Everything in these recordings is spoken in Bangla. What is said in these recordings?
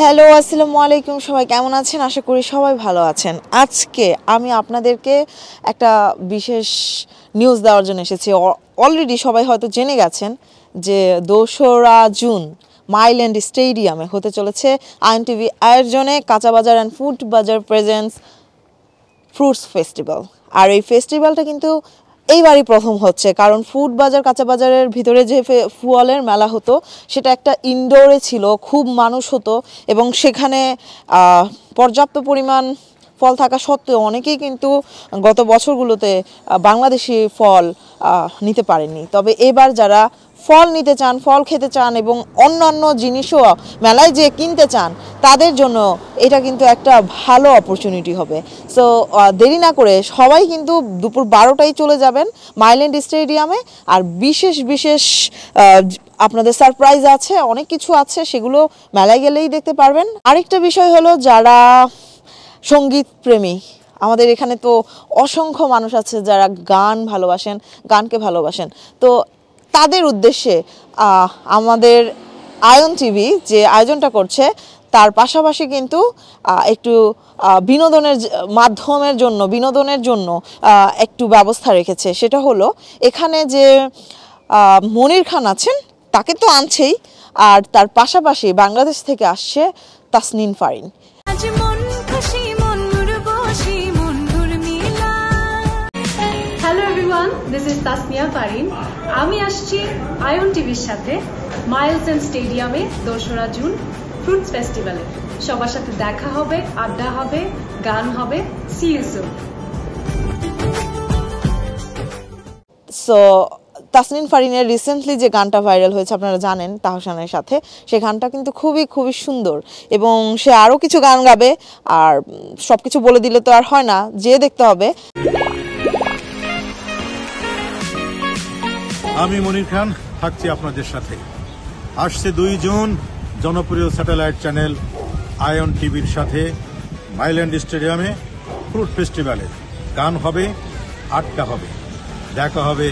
হ্যালো, আসসালামু আলাইকুম। সবাই কেমন আছেন? আশা করি সবাই ভালো আছেন। আজকে আমি আপনাদেরকে একটা বিশেষ নিউজ দেওয়ার জন্য এসেছি। অলরেডি সবাই হয়তো জেনে গেছেন যে ২রা জুন মাইল্যান্ড স্টেডিয়ামে হতে চলেছে আইএনটিভি আয়োজনে কাঁচা বাজার অ্যান্ড ফুড বাজার প্রেজেন্টস ফ্রুটস ফেস্টিভ্যাল। আর এই ফেস্টিভ্যালটা কিন্তু এইবারই প্রথম হচ্ছে, কারণ ফুড বাজার কাঁচা বাজারের ভিতরে যে ফুয়ালের মেলা হতো সেটা একটা ইনডোরে ছিল, খুব মানুষ হতো এবং সেখানে পর্যাপ্ত পরিমাণ ফল থাকা সত্ত্বেও অনেকেই কিন্তু গত বছরগুলোতে বাংলাদেশি ফল নিতে পারেননি। তবে এবার যারা ফল নিতে চান, ফল খেতে চান এবং অন্যান্য জিনিসও মেলায় যে কিনতে চান তাদের জন্য এটা কিন্তু একটা ভালো অপরচুনিটি হবে। সো দেরি না করে সবাই কিন্তু দুপুর 12টায় চলে যাবেন মাইল্যান্ড স্টেডিয়ামে। আর বিশেষ বিশেষ আপনাদের সারপ্রাইজ আছে, অনেক কিছু আছে, সেগুলো মেলায় গেলেই দেখতে পারবেন। আরেকটা বিষয় হলো, যারা সঙ্গীত প্রেমী, আমাদের এখানে তো অসংখ্য মানুষ আছে যারা গান ভালোবাসেন, গানকে ভালোবাসেন। তো তাদের উদ্দেশ্যে আমাদের আয়ন টিভি যে আয়োজনটা করছে তার পাশাপাশি কিন্তু একটু বিনোদনের জন্য একটু ব্যবস্থা রেখেছে। সেটা হলো, এখানে যে মনির খান আছেন তাকে তো আনছেই, আর তার পাশাপাশি বাংলাদেশ থেকে আসছে Tasnin Farin. Hello everyone, this is Tasnia Farin. আমি আসছি আয়ন টিভির সাথে মাইলস্টোন স্টেডিয়ামে ২রা জুন ফ্রুটস ফেস্টিভ্যালে। সবার সাথে দেখা হবে, আড্ডা হবে, গান হবে। See you soon. So Tasnin ফারিনের রিসেন্টলি যে গানটা ভাইরাল হয়েছে আপনারা জানেন, তাহসানের সাথে, সেই গানটা কিন্তু খুবই খুবই সুন্দর এবং সে আরও কিছু গান গাবে। আর সব কিছু বলে দিলে তো আর হয় না, যে দেখতে হবে। আমি মনির খান থাকছি আপনাদের সাথে। আসছে ২ জুন জনপ্রিয় স্যাটেলাইট চ্যানেল আয়ন টিভির সাথে মাইল্যান্ড স্টেডিয়ামে ফ্রুট ফেস্টিভ্যালে গান হবে, আড্ডা হবে, দেখা হবে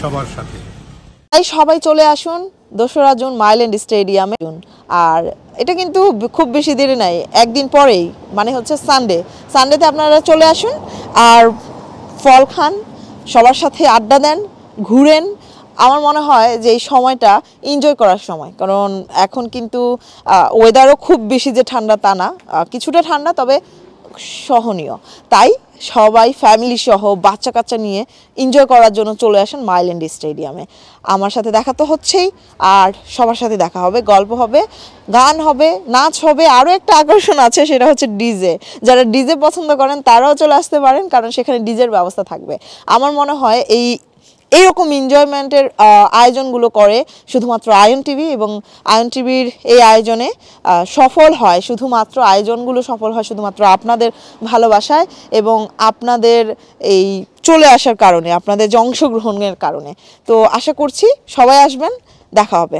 সবার সাথে। তাই সবাই চলে আসুন ২রা জুন মাইল্যান্ড স্টেডিয়ামে। আর এটা কিন্তু খুব বেশি দেরি নাই, একদিন পরেই, মানে হচ্ছে সানডেতে আপনারা চলে আসুন আর ফল খান, সবার সাথে আড্ডা দেন, ঘুরেন। আমার মনে হয় যে এই সময়টা এনজয় করার সময়, কারণ এখন কিন্তু ওয়েদারও খুব বেশি যে ঠান্ডা তা না, কিছুটা ঠান্ডা তবে সহনীয়। তাই সবাই ফ্যামিলি সহ বাচ্চা কাচ্চা নিয়ে এনজয় করার জন্য চলে আসেন মাইল্যান্ড স্টেডিয়ামে। আমার সাথে দেখা তো হচ্ছেই, আর সবার সাথে দেখা হবে, গল্প হবে, গান হবে, নাচ হবে। আরও একটা আকর্ষণ আছে, সেটা হচ্ছে ডিজে। যারা ডিজে পছন্দ করেন তারাও চলে আসতে পারেন, কারণ সেখানে ডিজের ব্যবস্থা থাকবে। আমার মনে হয় এইরকম এনজয়মেন্টের আয়োজনগুলো করে শুধুমাত্র আয়ন টিভি, এবং আয়ন টিভির এই আয়োজনে আয়োজনগুলো সফল হয় শুধুমাত্র আপনাদের ভালোবাসায় এবং আপনাদের এই চলে আসার কারণে, আপনাদের যে অংশগ্রহণের কারণে। তো আশা করছি সবাই আসবেন, দেখা হবে।